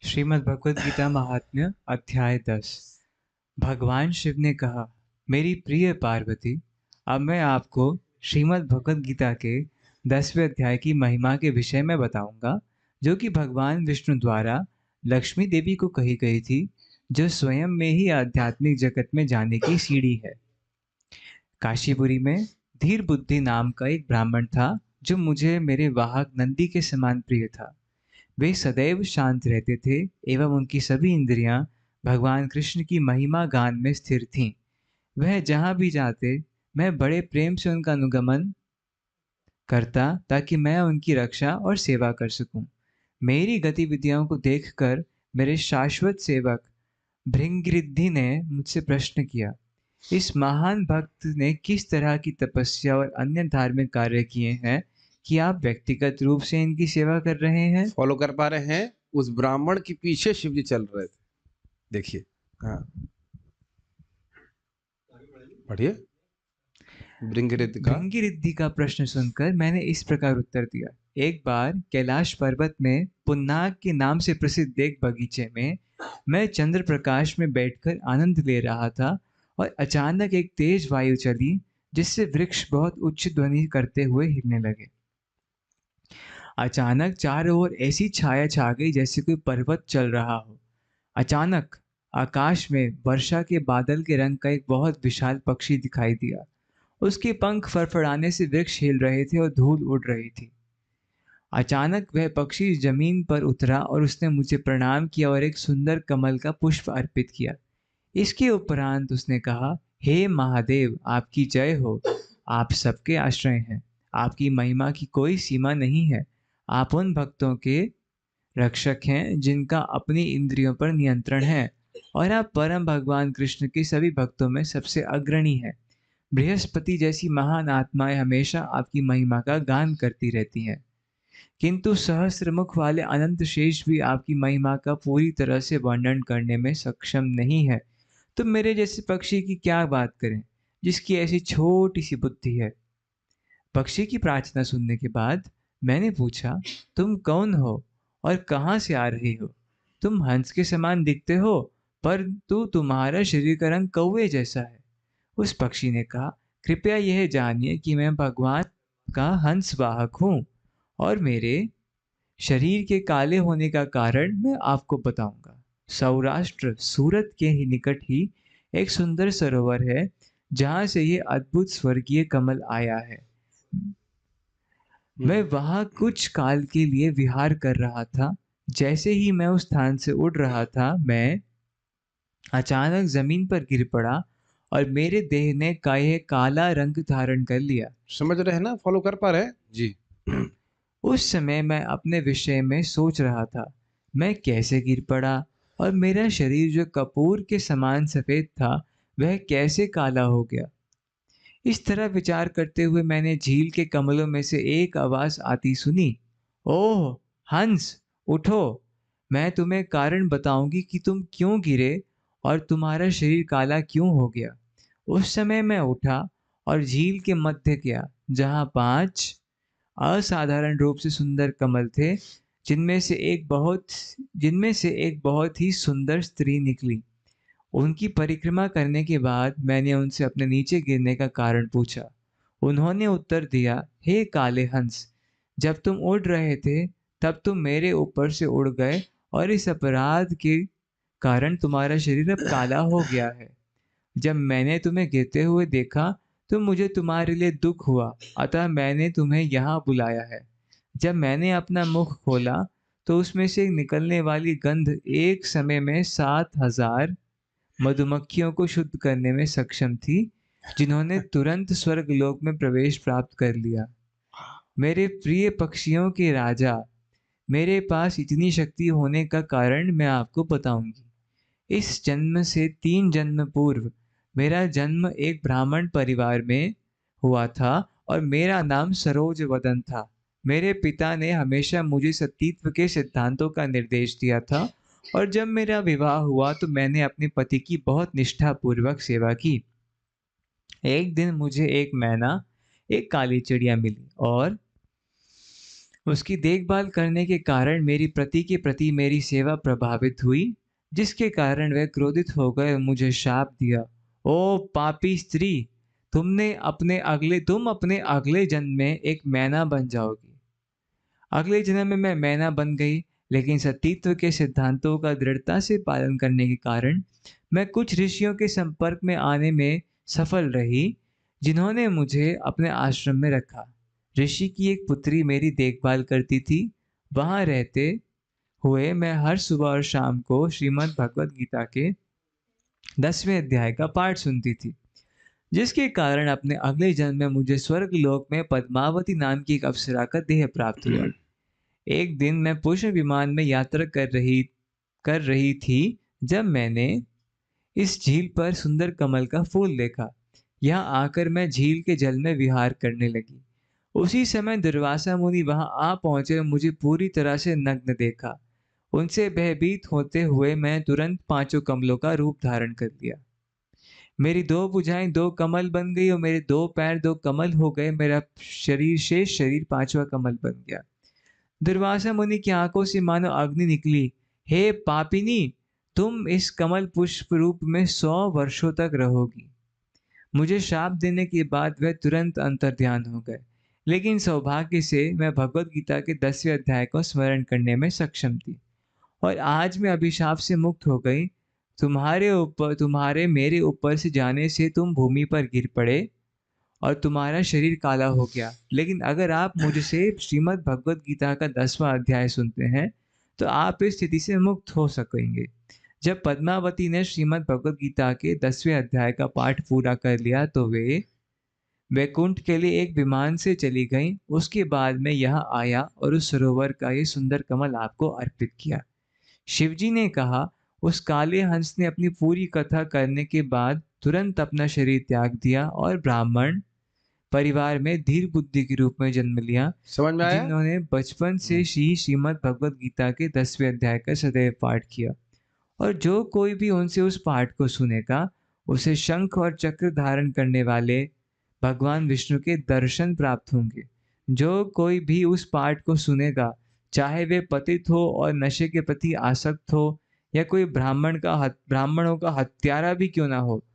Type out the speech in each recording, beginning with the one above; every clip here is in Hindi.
श्रीमद् भगवद गीता महात्म्य अध्याय 10। भगवान शिव ने कहा, मेरी प्रिय पार्वती, अब मैं आपको श्रीमद् भगवद गीता के 10वें अध्याय की महिमा के विषय में बताऊंगा, जो कि भगवान विष्णु द्वारा लक्ष्मी देवी को कही गई थी, जो स्वयं में ही आध्यात्मिक जगत में जाने की सीढ़ी है। काशीपुरी में धीर बुद्धि नाम का एक ब्राह्मण था, जो मुझे मेरे वाहक नंदी के समान प्रिय था। वे सदैव शांत रहते थे एवं उनकी सभी इंद्रियां भगवान कृष्ण की महिमा गान में स्थिर थीं। वह जहां भी जाते, मैं बड़े प्रेम से उनका अनुगमन करता ताकि मैं उनकी रक्षा और सेवा कर सकूं। मेरी गतिविधियों को देखकर मेरे शाश्वत सेवक भृंगिरिद्धि ने मुझसे प्रश्न किया, इस महान भक्त ने किस तरह की तपस्या और अन्य धार्मिक कार्य किए हैं कि आप व्यक्तिगत रूप से इनकी सेवा कर रहे हैं? फॉलो कर पा रहे हैं? उस ब्राह्मण के पीछे शिव जी चल रहे थे। देखिए, हाँ, पढ़िए। भृंगिरिद्धि का प्रश्न सुनकर मैंने इस प्रकार उत्तर दिया, एक बार कैलाश पर्वत में पुन्नाग के नाम से प्रसिद्ध एक बगीचे में मैं चंद्र प्रकाश में बैठकर आनंद ले रहा था और अचानक एक तेज वायु चली, जिससे वृक्ष बहुत उच्च ध्वनि करते हुए हिलने लगे। अचानक चारों ओर ऐसी छाया छा गई जैसे कोई पर्वत चल रहा हो। अचानक आकाश में वर्षा के बादल के रंग का एक बहुत विशाल पक्षी दिखाई दिया। उसके पंख फड़फड़ाने से वृक्ष हिल रहे थे और धूल उड़ रही थी। अचानक वह पक्षी जमीन पर उतरा और उसने मुझे प्रणाम किया और एक सुंदर कमल का पुष्प अर्पित किया। इसके उपरांत उसने कहा, हे महादेव, आपकी जय हो। आप सबके आश्रय हैं। आपकी महिमा की कोई सीमा नहीं है। आप उन भक्तों के रक्षक हैं जिनका अपनी इंद्रियों पर नियंत्रण है, और आप परम भगवान कृष्ण के सभी भक्तों में सबसे अग्रणी हैं। बृहस्पति जैसी महान आत्माएं हमेशा आपकी महिमा का गान करती रहती हैं, किंतु सहस्त्रमुख वाले अनंत शेष भी आपकी महिमा का पूरी तरह से वर्णन करने में सक्षम नहीं है। तो मेरे जैसे पक्षी की क्या बात करें, जिसकी ऐसी छोटी सी बुद्धि है। पक्षी की प्रार्थना सुनने के बाद मैंने पूछा, तुम कौन हो और कहाँ से आ रही हो? तुम हंस के समान दिखते हो, परंतु तुम्हारा शरीर का रंग कौवे जैसा है। उस पक्षी ने कहा, कृपया यह जानिए कि मैं भगवान का हंस वाहक हूँ, और मेरे शरीर के काले होने का कारण मैं आपको बताऊंगा। सौराष्ट्र सूरत के ही निकट ही एक सुंदर सरोवर है, जहां से ये अद्भुत स्वर्गीय कमल आया है। मैं वहां कुछ काल के लिए विहार कर रहा था। जैसे ही मैं उस स्थान से उड़ रहा था, मैं अचानक जमीन पर गिर पड़ा और मेरे देह ने काला रंग धारण कर लिया। समझ रहे हैं ना? फॉलो कर पा रहे हैं जी? उस समय मैं अपने विषय में सोच रहा था, मैं कैसे गिर पड़ा और मेरा शरीर जो कपूर के समान सफेद था, वह कैसे काला हो गया। इस तरह विचार करते हुए मैंने झील के कमलों में से एक आवाज आती सुनी, ओह हंस, उठो, मैं तुम्हें कारण बताऊंगी कि तुम क्यों गिरे और तुम्हारा शरीर काला क्यों हो गया। उस समय मैं उठा और झील के मध्य गया, जहां 5 असाधारण रूप से सुंदर कमल थे, जिनमें से एक बहुत ही सुंदर स्त्री निकली। उनकी परिक्रमा करने के बाद मैंने उनसे अपने नीचे गिरने का कारण पूछा। उन्होंने उत्तर दिया, हे काले हंस, जब तुम उड़ रहे थे तब तुम मेरे ऊपर से उड़ गए, और इस अपराध के कारण तुम्हारा शरीर अब काला हो गया है। जब मैंने तुम्हें गिरते हुए देखा तो मुझे तुम्हारे लिए दुख हुआ, अतः मैंने तुम्हें यहाँ बुलाया है। जब मैंने अपना मुख खोला तो उसमें से निकलने वाली गंध एक समय में 7,000 मधुमक्खियों को शुद्ध करने में सक्षम थी, जिन्होंने तुरंत स्वर्ग लोक में प्रवेश प्राप्त कर लिया। मेरे प्रिय पक्षियों के राजा, मेरे पास इतनी शक्ति होने का कारण मैं आपको बताऊंगी। इस जन्म से 3 जन्म पूर्व मेरा जन्म एक ब्राह्मण परिवार में हुआ था, और मेरा नाम सरोज वदन था। मेरे पिता ने हमेशा मुझे सतीत्व के सिद्धांतों का निर्देश दिया था, और जब मेरा विवाह हुआ तो मैंने अपने पति की बहुत निष्ठापूर्वक सेवा की। एक दिन मुझे एक मैना, एक काली चिड़िया मिली, और उसकी देखभाल करने के कारण मेरी पति के प्रति मेरी सेवा प्रभावित हुई, जिसके कारण वह क्रोधित हो गए और मुझे शाप दिया। ओ पापी स्त्री, तुम अपने अगले जन्म में एक मैना बन जाओगी। अगले जन्म में मैं मैना बन गई, लेकिन सतीत्व के सिद्धांतों का दृढ़ता से पालन करने के कारण मैं कुछ ऋषियों के संपर्क में आने में सफल रही, जिन्होंने मुझे अपने आश्रम में रखा। ऋषि की एक पुत्री मेरी देखभाल करती थी। वहां रहते हुए मैं हर सुबह और शाम को श्रीमद् भगवत गीता के 10वें अध्याय का पाठ सुनती थी, जिसके कारण अपने अगले जन्म में मुझे स्वर्ग लोक में पद्मावती नाम की एक अप्सरा का देह प्राप्त हुआ। एक दिन मैं पुष्प विमान में यात्रा कर रही थी, जब मैंने इस झील पर सुंदर कमल का फूल देखा। यहाँ आकर मैं झील के जल में विहार करने लगी। उसी समय दुर्वासा मुनि वहां आ पहुंचे और मुझे पूरी तरह से नग्न देखा। उनसे भयभीत होते हुए मैं तुरंत पांचों कमलों का रूप धारण कर लिया। मेरी दो भुजाएं दो कमल बन गई और मेरे दो पैर दो कमल हो गए। मेरा शेष शरीर पांचवा कमल बन गया। दुर्वासा मुनि की आंखों से मानो अग्नि निकली। हे पापिनी, तुम इस कमल पुष्प रूप में 100 वर्षों तक रहोगी। मुझे शाप देने के बाद वह तुरंत अंतर्ध्यान हो गए, लेकिन सौभाग्य से मैं भगवत गीता के 10वें अध्याय को स्मरण करने में सक्षम थी और आज मैं अभिशाप से मुक्त हो गई। तुम्हारे मेरे ऊपर से जाने से तुम भूमि पर गिर पड़े और तुम्हारा शरीर काला हो गया। लेकिन अगर आप मुझसे श्रीमद् भगवत गीता का 10वां अध्याय सुनते हैं, तो आप इस स्थिति से मुक्त हो सकेंगे। जब पद्मावती ने श्रीमद् भगवत गीता के 10वें अध्याय का पाठ पूरा कर लिया, तो वे वैकुंठ के लिए एक विमान से चली गईं। उसके बाद मैं यहाँ आया और उस सरोवर का ये सुंदर कमल आपको अर्पित किया। शिवजी ने कहा, उस काले हंस ने अपनी पूरी कथा करने के बाद तुरंत अपना शरीर त्याग दिया और ब्राह्मण परिवार में धीर बुद्धि के रूप में जन्म लिया, समझ में आया? जिन्होंने बचपन से ही श्रीमद् भगवत गीता के 10वें अध्याय का सदैव पाठ किया। और जो कोई भी उनसे उस पाठ को सुनेगा, उसे शंख और चक्र धारण करने वाले भगवान विष्णु के दर्शन प्राप्त होंगे। जो कोई भी उस पाठ को सुनेगा, चाहे वे पतित हो और नशे के प्रति आसक्त हो, या कोई ब्राह्मणों का हत्यारा भी क्यों ना हो,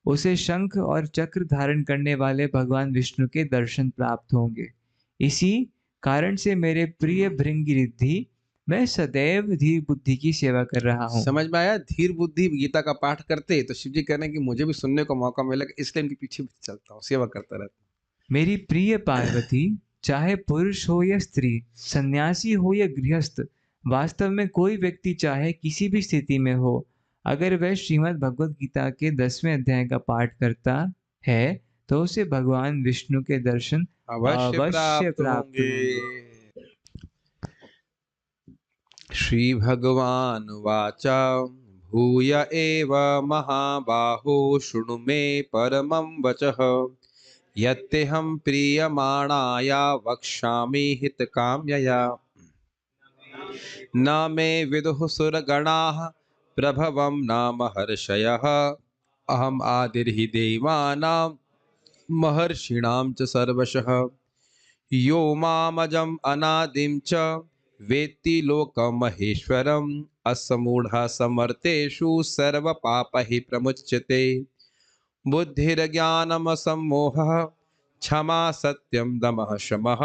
उसे शंख और चक्र धारण करने वाले भगवान विष्णु के दर्शन प्राप्त होंगे। इसी कारण से मेरे प्रिय भृंगिरिद्धि, मैं सदैव धीर बुद्धि की सेवा कर रहा हूँ। समझ में आया? धीर बुद्धि गीता का पाठ करते तो शिव जी कह रहे हैं कि मुझे भी सुनने को मौका मिलेगा, इसलिए इनके पीछे भी चलता हूँ, सेवा करता रहता मेरी प्रिय पार्वती, चाहे पुरुष हो या स्त्री, सन्यासी हो या गृहस्थ, वास्तव में कोई व्यक्ति चाहे किसी भी स्थिति में हो, अगर वह श्रीमद् भगवत गीता के 10वें अध्याय का पाठ करता है, तो उसे भगवान विष्णु के दर्शन हूँ। अवश्य अवश्य प्राप्त प्राप्त होंगे। होंगे। श्री भगवान वाचा, भूय एव महाबाहो शृणु मे परमं वचः, यत्तेऽहं प्रीयमाणाया वक्ष्यामि हितकाम्यया। न मे विदुः सुरगणाः प्रभवं न महर्षयः, अहम् आदिर्हि देवानां महर्षीणां च सर्वशः। यो मामजम् अनादिं च वेत्ति लोकमहेश्वरम्, अस्य मूढः समर्थेषु सर्वपापैः प्रमुच्यते। बुद्धिर्ज्ञानमसम्मोहः क्षमा सत्यं दमः शमः,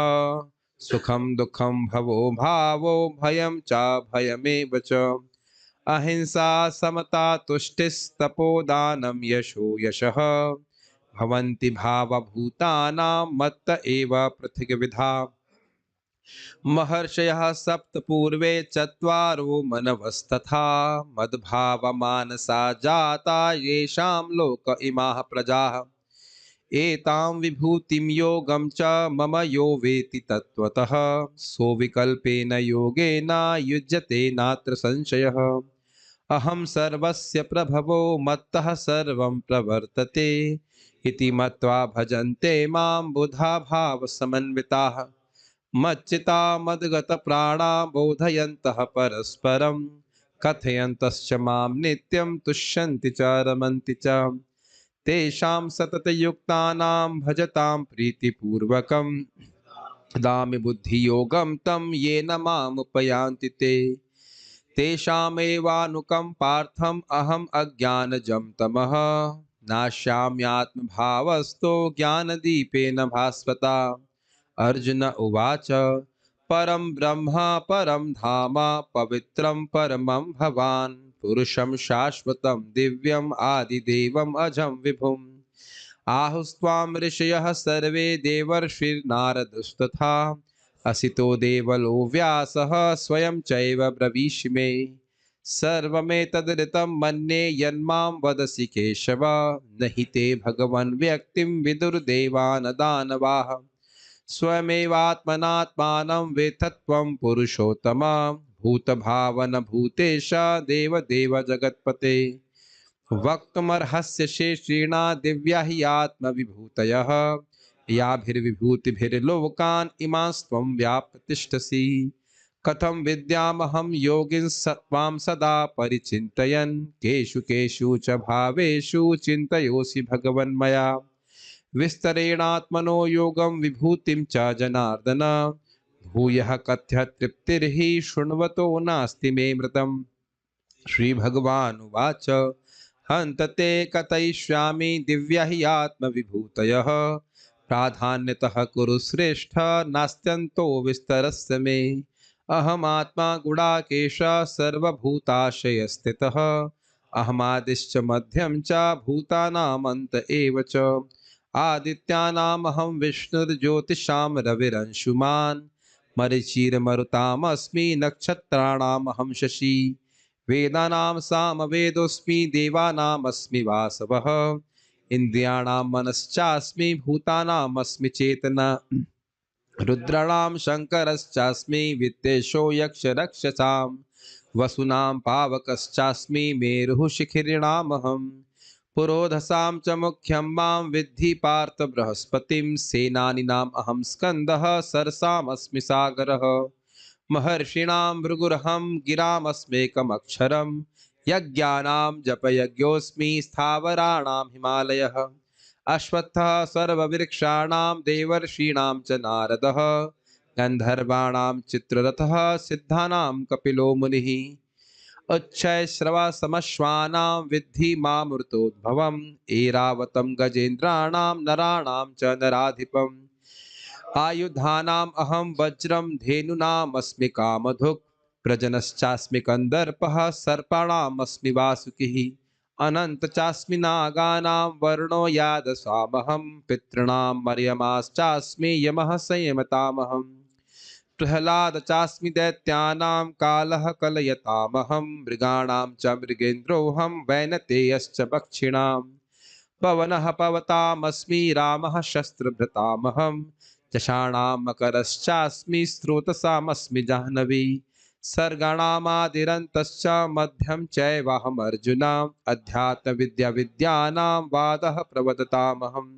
सुखं दुःखं भवो भावो भयं चाभयमेव च। अहिंसा समता तुष्टिस्तपोदानं यशो यशः, भवन्ति भावभूतानां मत्त एव पृथग्विधा। महर्षयः सप्त पूर्वे चत्वारो मनवस्तथा, मद्भावमानसा जाता येषां लोक इमाः प्रजाः। एतां विभूतिं योगं च मम यो वेति तत्त्वतः, सो विकल्पेन योगेन युज्यते नात्र संशयः। अहं सर्वस्य प्रभवो मत्तः सर्वं प्रवर्तते, इति मत्वा भजन्ते मां बुधा भावसमन्विताः। मच्चिता मद्गतप्राणा बोधयन्तः परस्परं, कथयन्तश्च मां नित्यं तुष्यन्ति च रमन्ति च। तेषां सततयुक्तानां भजतां प्रीतिपूर्वकं, दामि बुद्धियोगं तं येन मामुपयान्ति ते तेषामेवानुकम्पार्थम् अहम् अज्ञानजं तमः नाश्याम्यात्मभावस्तो ज्ञानदीपेन भास्वता। अर्जुन उवाच परं ब्रह्म परं धाम पवित्रं परमं भवान् पुरुषं शाश्वतं दिव्यम् आदिदेवम् अजं विभुम् आहुस्त्वां ऋषयः सर्वे देवर्षिर्नारदस्तथा असितो देवलो व्यासः स्वयं चैव ब्रवीषि मे सर्वमेतदृतं मन्ये यन्मां वदसि केशव न हि ते भगवन् व्यक्तिं विदुर्देवान् दानवाः स्वयमेवात्मनात्मानं वेत्थत्वं पुरुषोत्तम भूतभावन भूतेश देवदेव जगत्पते वक्तुमर्हस्य शेषेणा दिव्या हि आत्मविभूतयः याभिर्विभूतिभिर्लोकान् इमास्त्वं व्याप्य तिष्ठसि कथं विद्यामहं योगिन् त्वां सदा परिचिन्तयन् केषु केषु च भावेषु चिन्तयोऽसि भगवन्मया विस्तरेणात्मनो योगं विभूतिं च जनार्दन भूयः कथ्य तृप्तिर्हि शृण्वतो नास्ति मे मृतम् श्रीभगवानुवाच हन्त ते कथयिष्यामि दिव्या हि आत्मविभूतयः प्राधान्यतः कुरु श्रेष्ठ नास्त्यन्तो विस्तरस्य मे अहमात्मा गुडाकेश सर्वभूताशयस्थितः अहमादिश्च मध्यं च भूतानामन्त एव च आदित्यानामहं विष्णुर्ज्योतिषां रविरंशुमान् मरीचिर्मरुतामस्मि नक्षत्राणामहं शशि वेदानां सामवेदोऽस्मि देवानामस्मि वासवः इन्द्रियाणां मनश्चास्मि भूतानामस्मि चेतना रुद्राणां शङ्करश्चास्मि वित्तेषो यक्षरक्षसां वसूनां पावकश्चास्मि मेरुः शिखिरिणामहं पुरोधसां च मुख्यं मां विद्धि पार्थ बृहस्पतिं सेनानीनाम् अहं स्कन्दः सरसामस्मि सागरः महर्षीणां भृगुरहं गिरामस्मेकमक्षरं यज्ञानां जपयज्ञोऽस्मि स्थावराणां हिमालयः अश्वत्थः सर्ववृक्षाणां देवर्षीणां च नारदः गन्धर्वाणां चित्ररथः सिद्धानां कपिलो मुनिः उच्छैश्रवसमश्वानां विद्धि मामृतोद्भवम् ऐरावतं गजेन्द्राणां नराणां च नराधिपम् आयुधानाम् अहं वज्रं धेनूनामस्मि कामधुक् प्रजनश्चास्मि कन्दर्पः सर्पाणामस्मि वासुकिः अनन्त चास्मि नागानां वर्णो यादसामहं पितॄणां मर्यमाश्चास्मि यमः संयमतामहं प्रह्लाद चास्मि दैत्यानां कालः कलयतामहं मृगाणां च मृगेन्द्रोऽहं वैनतेयश्च पक्षिणां पवनः पवतामस्मि रामः शस्त्रभृतामहं यशाणां मकरश्चास्मि स्रोतसामस्मि जाह्नवी सर्गाणामादिरन्तश्च मध्यं चैवाहमर्जुना अध्यात्मविद्याविद्यानां वादः प्रवदतामहम्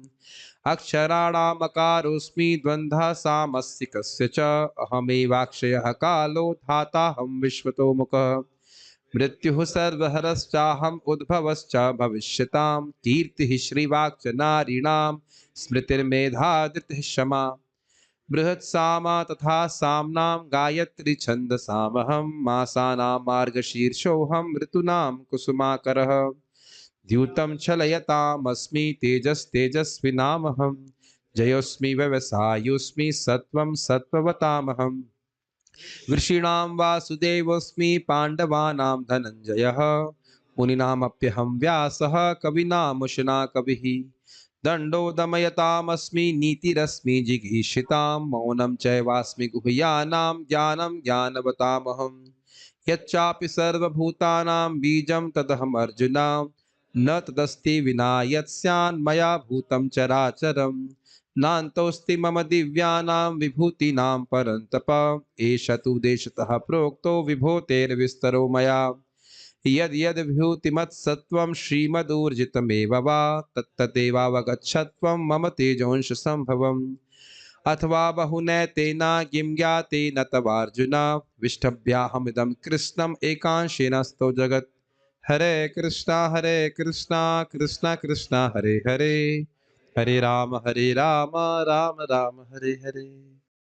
अक्षराणामकारोऽस्मि द्वन्द्वः सामस्य कस्य च अहमेवाक्षयः कालो धाताहं विश्वतो मुखः मृत्युः सर्वहरश्चाहम् उद्भवश्च भविष्यतां कीर्तिः श्रीवाक्च नारीणां स्मृतिर्मेधा धृतिः क्षमा बृहत्सामा तथा साम्नां गायत्री छन्दसामहं मासानां मार्गशीर्षोऽहं ऋतूनां कुसुमाकरः द्यूतं छलयतामस्मि तेजस्तेजस्विनामहं जयोऽस्मि व्यवसायोऽस्मि सत्त्वं सत्त्ववतामहम् ऋषीणां वासुदेवोऽस्मि पाण्डवानां धनञ्जयः मुनीनामप्यहं व्यासः कवीनामुशना कविः दण्डो दमयतामस्मि नीतिरस्मि जिगीषितां मौनं चैवास्मि गुह्यानां ज्ञानं ज्ञानवतामहं यच्चापि सर्वभूतानां बीजं तदहमर्जुन न तदस्ति विना यत्स्यान्मया भूतं चराचरं नान्तोऽस्ति मम दिव्यानां विभूतीनां परन्तप एष तु देशतः प्रोक्तो विभूतेर्विस्तरो मया यद् यद् विभूतिमत्सत्त्वं श्रीमदूर्जितमेव वा तत्तदेवावगच्छत्वं मम तेजोंशसम्भवम् अथवा बहुनैतेन किं ज्ञातेन तवार्जुन विष्टभ्याहमिदं कृष्णम् एकांशेन स्तो जगत् हरे कृष्णा कृष्णा कृष्णा हरे हरे हरे राम राम राम हरे हरे।